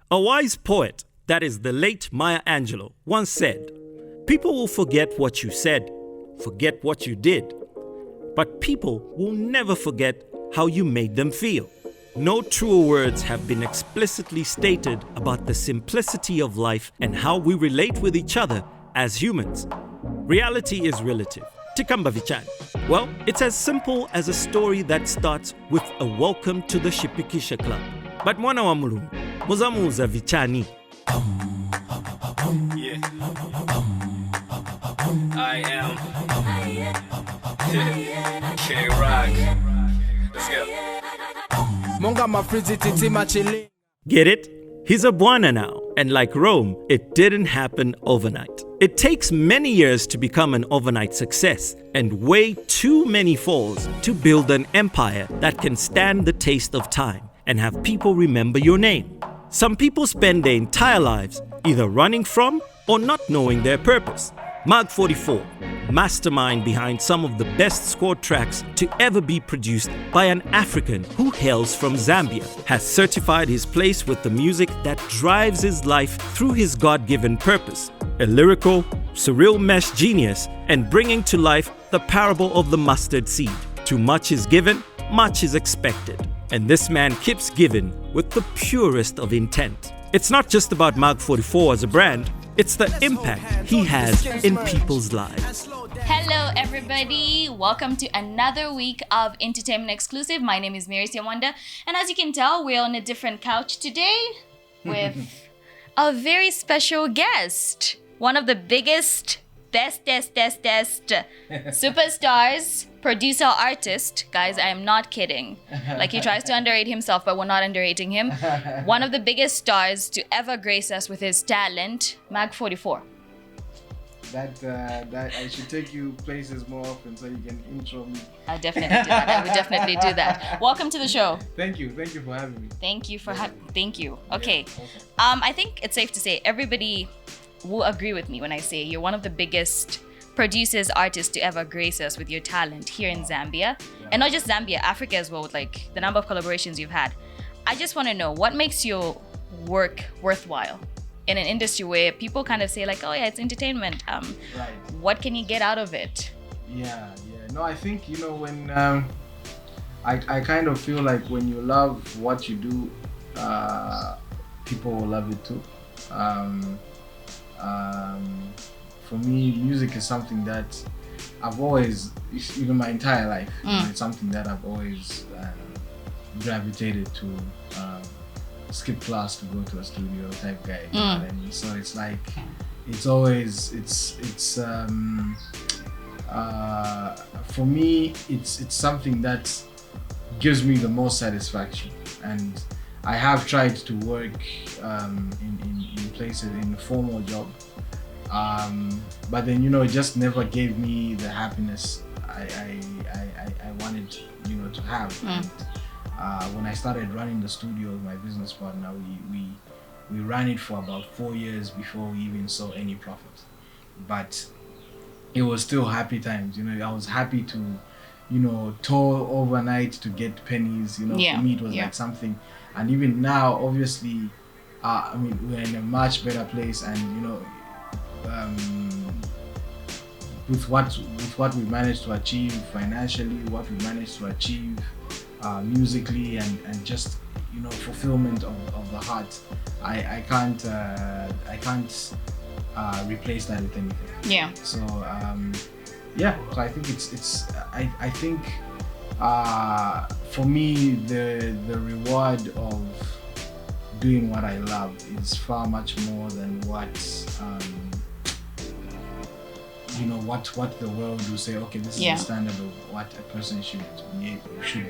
A wise poet, that is the late Maya Angelou, once said, "People will forget what you said, forget what you did, but people will never forget how you made them feel." No truer words have been explicitly stated about the simplicity of life and how we relate with each other as humans. Reality is relative. Tikamba vichani. Well, it's as simple as a story that starts with a welcome to the Shipikisha Club. But mwana wa mulungu, muzamuza vichani. Yeah. I am K-Rock. Let's go. Get it? He's a bwana now, and like Rome, it didn't happen overnight. It takes many years to become an overnight success, and way too many falls to build an empire that can stand the taste of time and have people remember your name. Some people spend their entire lives either running from or not knowing their purpose. MAG44, mastermind behind some of the best scored tracks to ever be produced by an African who hails from Zambia, has certified his place with the music that drives his life through his God-given purpose. A lyrical, surreal mesh genius and bringing to life the parable of the mustard seed. Too much is given, much is expected. And this man keeps giving with the purest of intent. It's not just about MAG44 as a brand, it's the impact he has in people's lives. Hello everybody, welcome to another week of Entertainment Exclusive. My name is Mary Siawanda, and as you can tell, we're on a different couch today with a very special guest. One of the biggest, best superstars, producer, artist. Guys, I am not kidding. Like, he tries to underrate himself, but we're not underrating him. One of the biggest stars to ever grace us with his talent, MAG44. That I should take you places more often so you can intro me. I'll definitely do that. I would definitely do that. Welcome to the show. Thank you for having me. Thank you. Okay. Yeah, I think it's safe to say everybody will agree with me when I say you're one of the biggest producers, artists to ever grace us with your talent here in Zambia. Yeah. And not just Zambia, Africa as well, with like the number of collaborations you've had. I just want to know, what makes your work worthwhile in an industry where people kind of say like, oh yeah, it's entertainment. Right. What can you get out of it? Yeah. No, I think, when I kind of feel like when you love what you do, people will love it too. For me, music is something that I've always, even my entire life, it's something that I've always gravitated to. Skip class to go to a studio type guy. You know what I mean? So it's like, for me, it's something that gives me the most satisfaction. And I have tried to work in places in a formal job, but then it just never gave me the happiness I wanted to have. And, when I started running the studio with my business partner, we ran it for about 4 years before we even saw any profit. But it was still happy times. I was happy to toil overnight to get pennies. For me it was like something. And even now, obviously, we're in a much better place, and with what we managed to achieve financially, what we managed to achieve musically, and just fulfillment of the heart, I can't replace that with anything. Yeah. So so I think I think for me the reward of doing what I love is far much more than what what the world will say. Okay, this is the standard of what a person should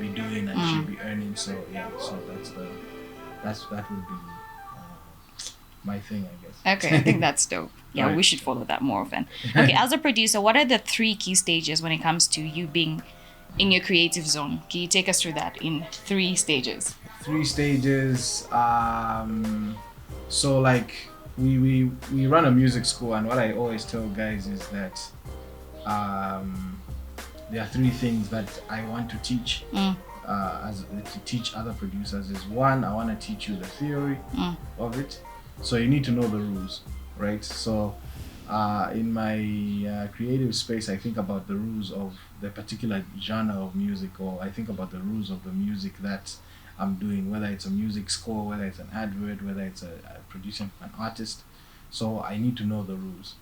be doing and should be earning. So that would be my thing, I guess. Okay, I think that's dope. Yeah, right. We should follow that more often. Okay, as a producer, what are the 3 key stages when it comes to you being in your creative zone? Can you take us through that in 3 stages? 3 stages. So like we run a music school, and what I always tell guys is that there are 3 things that I want to teach as to teach other producers is, one, I want to teach you the theory of it. So you need to know the rules, right? So in my creative space, I think about the rules of the particular genre of music, or I think about the rules of the music that I'm doing, whether it's a music score, whether it's an advert, whether it's a producing an artist. So I need to know the rules.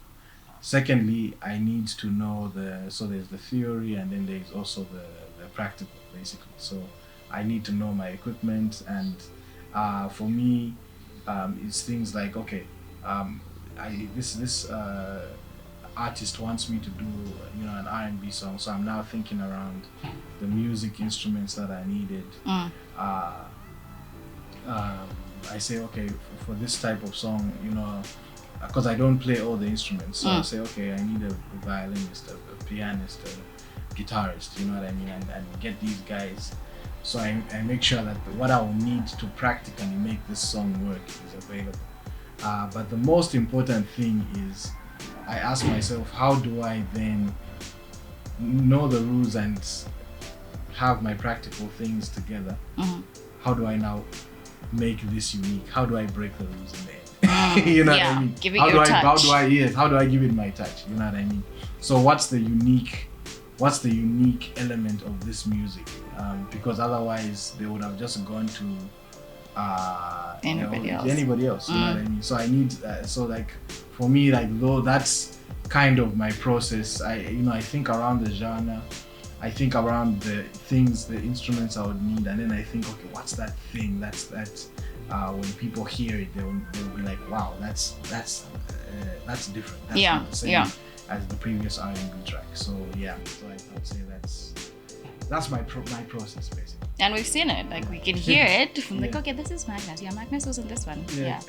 Secondly, I need to know so there's the theory, and then there's also the practical, basically. So I need to know my equipment, and for me, it's things like, okay, this artist wants me to do, an R&B song, so I'm now thinking around the music instruments that I needed. I say, okay, for this type of song, because I don't play all the instruments, so I say, okay, I need a violinist, a pianist, a guitarist, you know what I mean, and get these guys. So I make sure that what I will need to practically make this song work is available. But the most important thing is, I ask myself, how do I then know the rules and have my practical things together? How do I now make this unique? How do I break the rules in the end? You know what I mean? Give it your touch. How do I give it my touch? You know what I mean? So what's the unique element of this music? Because otherwise they would have just gone to anybody else. You know what I mean? So I need for me, though that's kind of my process. I think around the genre, I think around the things, the instruments I would need, and then I think, okay, what's that thing that when people hear it, they'll be like, wow, that's different. That's not the same as the previous R&B track. So yeah, so I would say that's my process basically. And we've seen it, like we can hear it from okay, this is Magnus. Yeah, Magnus was in this one. Yeah.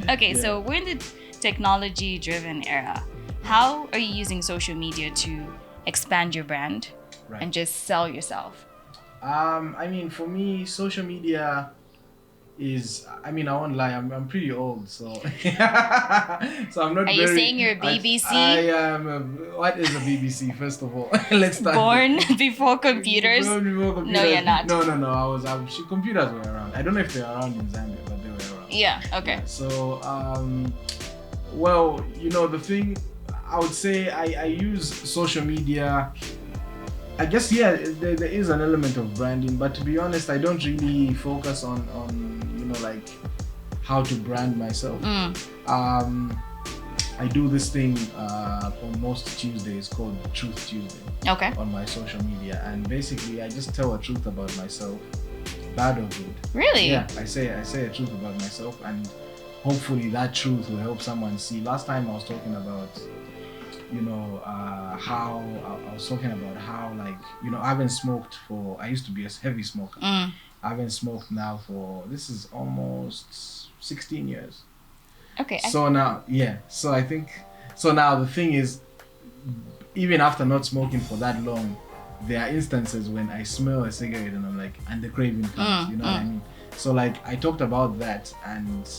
Okay, so we're in the technology-driven era. How are you using social media to expand your brand and just sell yourself? For me, social media is, I won't lie, I'm pretty old, so so I'm not. Are you saying you're a BBC? I am. What is a BBC? First of all, let's start. Born before computers? Born before computers. No, you're not. No. Computers were around. I don't know if they're around in Zambia, but they were around. Yeah. Okay. Yeah, so the thing, I would say I use social media. I guess there is an element of branding, but to be honest, I don't really focus on like how to brand myself. I do this thing on most Tuesdays called Truth Tuesday. Okay. On my social media, and basically I just tell a truth about myself, bad or good. Really? Yeah, I say a truth about myself, and hopefully that truth will help someone see. Last time I was talking about how I was talking about how, like, I haven't smoked I used to be a heavy smoker. I haven't smoked now this is almost 16 years. Okay. So now the thing is, even after not smoking for that long, there are instances when I smell a cigarette and I'm like, and the craving comes, you know what I mean? So like I talked about that, and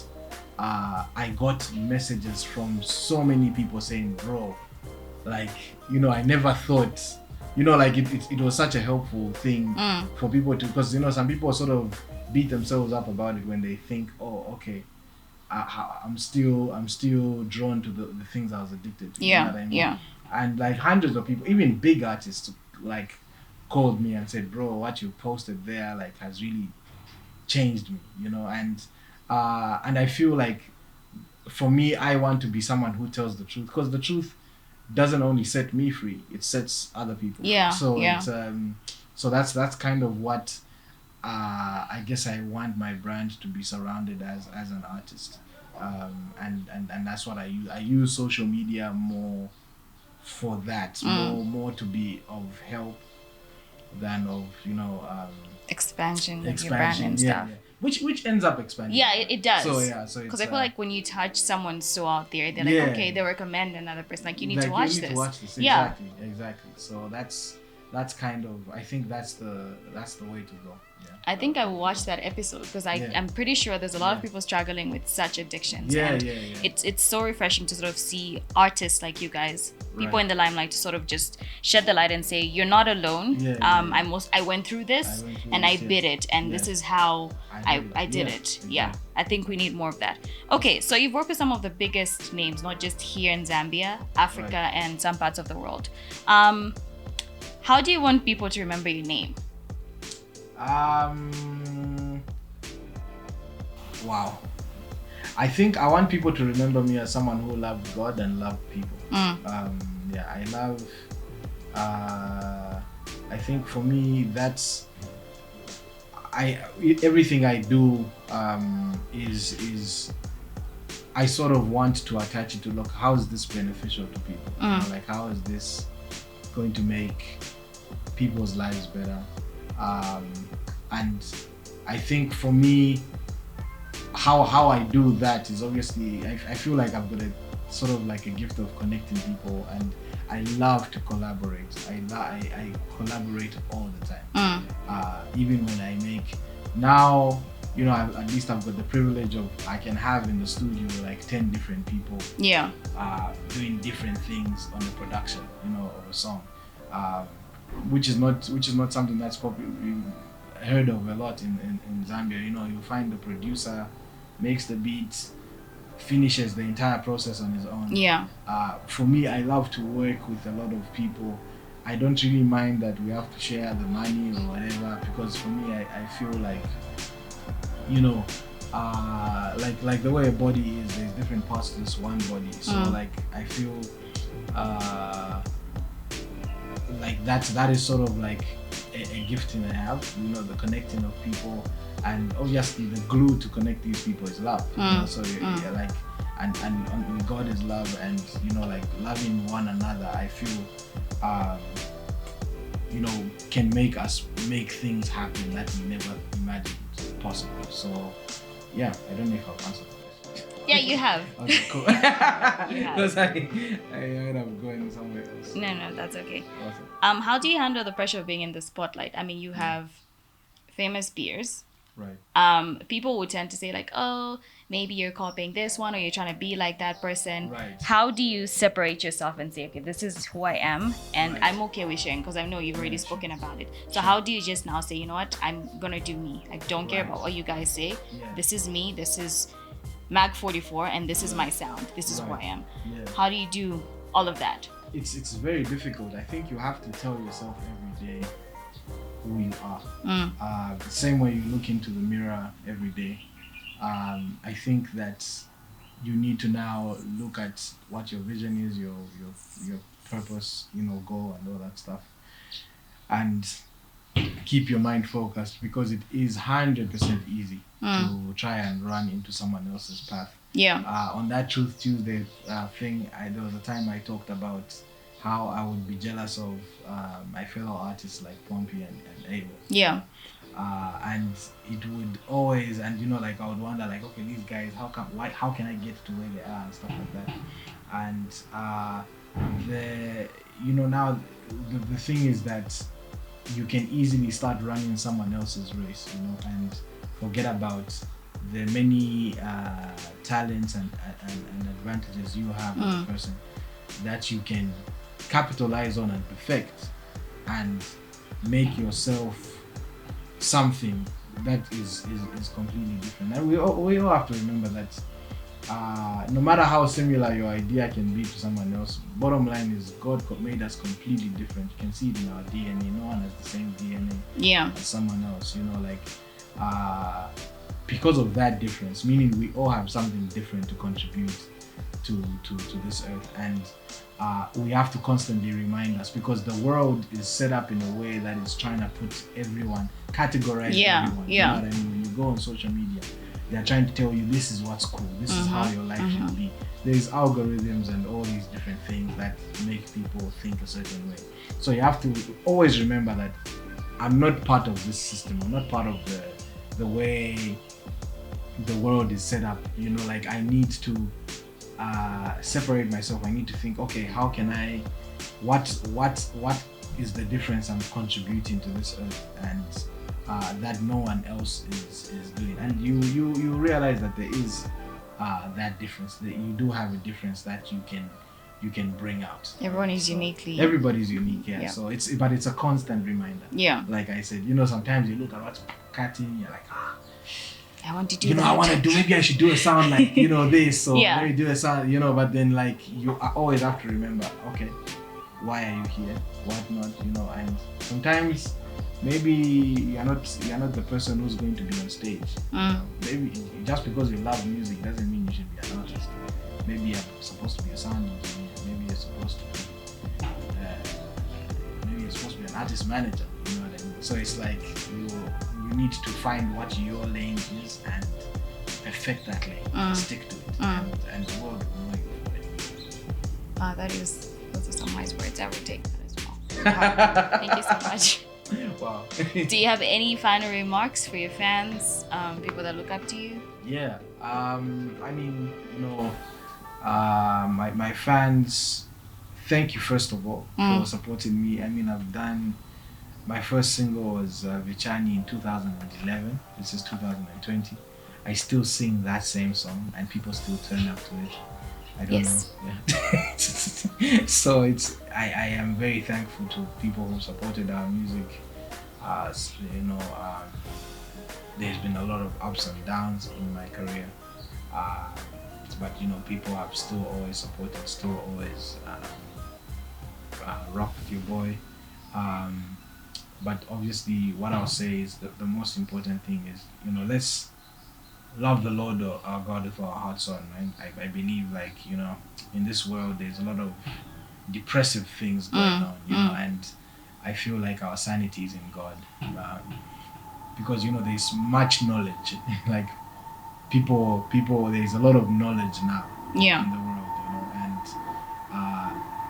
I got messages from so many people saying, bro, like, I never thought, like it was such a helpful thing for people to, because some people sort of beat themselves up about it when they think, oh, okay, I'm still drawn to the things I was addicted to. Yeah, you know what I mean? yeah. And like hundreds of people, even big artists, like called me and said, bro, what you posted there like has really changed me, and I feel like for me, I want to be someone who tells the truth, because the truth doesn't only set me free, it sets other people free. So it's so that's kind of what I guess I want my brand to be surrounded as an artist, and that's what I use. I use social media more for that, more to be of help than of expansion of your brand and stuff. Yeah. Which ends up expanding. Yeah, it does. So because I feel like when you touch someone so out there, they're like, okay, they recommend another person, like, you need to watch this. Exactly. So that's kind of, I think that's the way to go. Yeah. I think I will watch that episode because I'm pretty sure there's a lot of people struggling with such addictions. And it's so refreshing to sort of see artists like you guys, people in the limelight, to sort of just shed the light and say, you're not alone. I went through this and I beat it, and this is how I did it. Exactly. Yeah, I think we need more of that. Okay, so you've worked with some of the biggest names, not just here in Zambia, Africa, and some parts of the world. How do you want people to remember your name? Wow. I think I want people to remember me as someone who loved God and loved people. I love. I think for me, that's. Everything I do is. I sort of want to attach it to, look, how is this beneficial to people? You know, like, how is this going to make people's lives better? And I think for me, how I do that is obviously, I feel like I've got a sort of like a gift of connecting people, and I love to collaborate. I collaborate all the time. Even when I make, now, you know, at least I've got the privilege of, I can have in the studio like 10 different people doing different things on the production, you know, of a song, which is not something that's heard of a lot in Zambia. You know, you find the producer makes the beats, finishes the entire process on his own. For me, I love to work with a lot of people. I don't really mind that we have to share the money or whatever, because for me, I feel like, you know, like the way a body is, there's different parts to this one body. So like, I feel like that is sort of like a gifting I have, you know, the connecting of people, and obviously the glue to connect these people is love. You know? So you're like, and God is love, and you know, like loving one another, I feel you know, can make us make things happen that we never imagined possible. So yeah, I don't know if I've answered the question. Yeah, you have. Okay, cool. Because I end up going somewhere else. No, that's okay. Awesome. How do you handle the pressure of being in the spotlight? I mean, you have famous peers. Right. People would tend to say like, oh, maybe you're copying this one, or you're trying to be like that person. Right. How do you separate yourself and say, okay, this is who I am, and I'm okay with sharing, because I know you've already spoken about it. So how do you just now say, you know what, I'm gonna do me. I don't care about what you guys say. This is me. This is MAG44, and this is my sound. This is who I am. How do you do all of that? It's very difficult. I think you have to tell yourself every day who you are. The same way you look into the mirror every day. I think that you need to now look at what your vision is, your purpose, you know, goal and all that stuff, and keep your mind focused, because it is 100% easy to try and run into someone else's path. On that Truth Tuesday thing, there was a time I talked about how I would be jealous of my fellow artists like Pompey and Abel. And it would always, and you know, like I would wonder, like, okay, these guys, how can I get to where they are and stuff like that. And you know, now the thing is that you can easily start running someone else's race, you know, and forget about the many talents and advantages you have as a person that you can capitalize on and perfect, and make yourself something that is completely different. And we all have to remember that no matter how similar your idea can be to someone else, bottom line is God made us completely different. You can see it in our DNA. No one has the same DNA as someone else, you know, like because of that difference, meaning we all have something different to contribute to this earth. And we have to constantly remind us, because the world is set up in a way that is trying to put everyone, categorize everyone. You know what I mean? When you go on social media, they're trying to tell you this is what's cool, this is how your life should be. There's algorithms and all these different things that make people think a certain way. So you have to always remember that I'm not part of this system. I'm not part of the way the world is set up. You know, like I need to separate myself. I need to think, okay, how can I, what is the difference I'm contributing to this earth, and that no one else is doing. And you realize that there is that difference, that you do have a difference that you can bring out. Everyone is uniquely. Everybody's unique, yeah. So it's a constant reminder. Yeah. Like I said, sometimes you look at what's cutting, you're like, I want to do that. I want to do, maybe I should do a sound like, this, or Yeah. maybe do a sound, but then like you always have to remember, okay, why are you here? What not, and sometimes maybe you're not the person who's going to be on stage. Maybe just because you love music doesn't mean you should be an artist. Maybe you're supposed to be a sound engineer. Maybe you're supposed to be an artist manager. You know what I mean? So it's like you need to find what your lane is and perfect that lane. Stick to it, and the world will know you for it. Those are some wise words. I would take that as well. Thank you so much. Wow. Do you have any final remarks for your fans, people that look up to you? Yeah. My fans, thank you first of all for supporting me. I've done, my first single was Vichani in 2011. This is 2020. I still sing that same song and people still turn up to it. I don't know. Yeah. So I am very thankful to people who supported our music. There's been a lot of ups and downs in my career. But people have still always supported, still always rock with your boy. But obviously what I'll say is that the most important thing is, let's love the Lord our God with our hearts on, right? I believe in this world there's a lot of depressive things going on, and I feel like our sanity is in God. Because there's much knowledge. Like people there's a lot of knowledge now in the world, and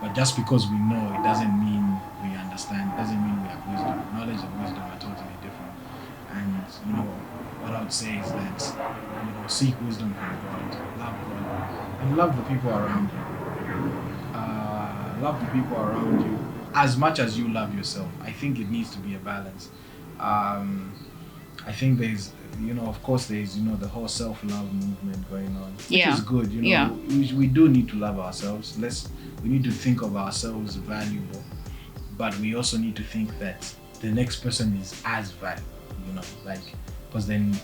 but just because we know, it doesn't mean we understand, it doesn't mean we have wisdom. Knowledge and wisdom are totally different. And what I would say is that seek wisdom from God, love God, and love the people around you. Love the people around you as much as you love yourself. I think it needs to be a balance. I think there's, of course there's, the whole self-love movement going on, which is good. We do need to love ourselves. We need to think of ourselves valuable, but we also need to think that the next person is as valuable, because then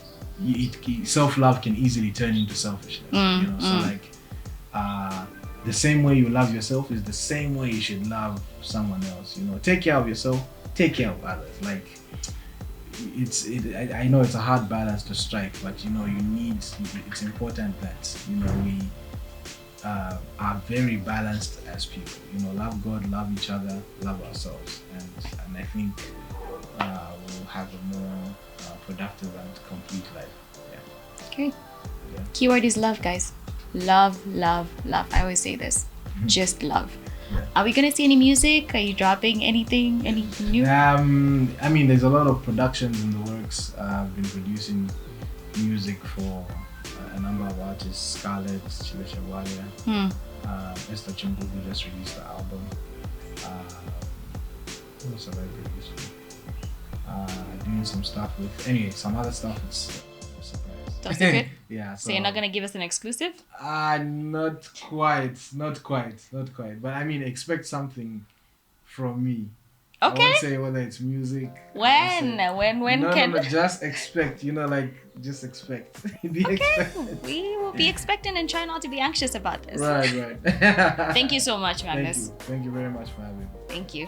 self-love can easily turn into selfishness, So the same way you love yourself is the same way you should love someone else. Take care of yourself, take care of others. I know it's a hard balance to strike, but it's important that we are very balanced as people. Love God, love each other, love ourselves, and I think we'll have a more productive and complete life. Yeah. Okay. Yeah. Keyword is love, guys. Love, love, love. I always say this. Just love. Yeah. Are we gonna see any music? Are you dropping anything? Anything new? There's a lot of productions in the works. I've been producing music for a number of artists. Scarlett, Chile Shawalia, Esther Chungu, who just released the album. Who else have I produced with? Doing some stuff with. Anyway, some other stuff. It's Top secret? Yeah. So you're not gonna give us an exclusive? Not quite. But expect something from me. Okay. I won't say whether it's music. When No, just expect. Just expect. Expected. We will be expecting and try not to be anxious about this. Right. Thank you so much, Magnus. Thank you very much for having me. Thank you.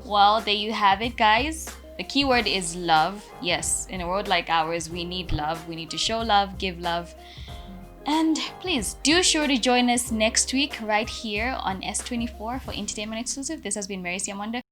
Well, there you have it, guys. The keyword is love. Yes, in a world like ours, we need love. We need to show love, give love. And please do sure to join us next week right here on S24 for Entertainment Exclusive. This has been Mary Siamonda.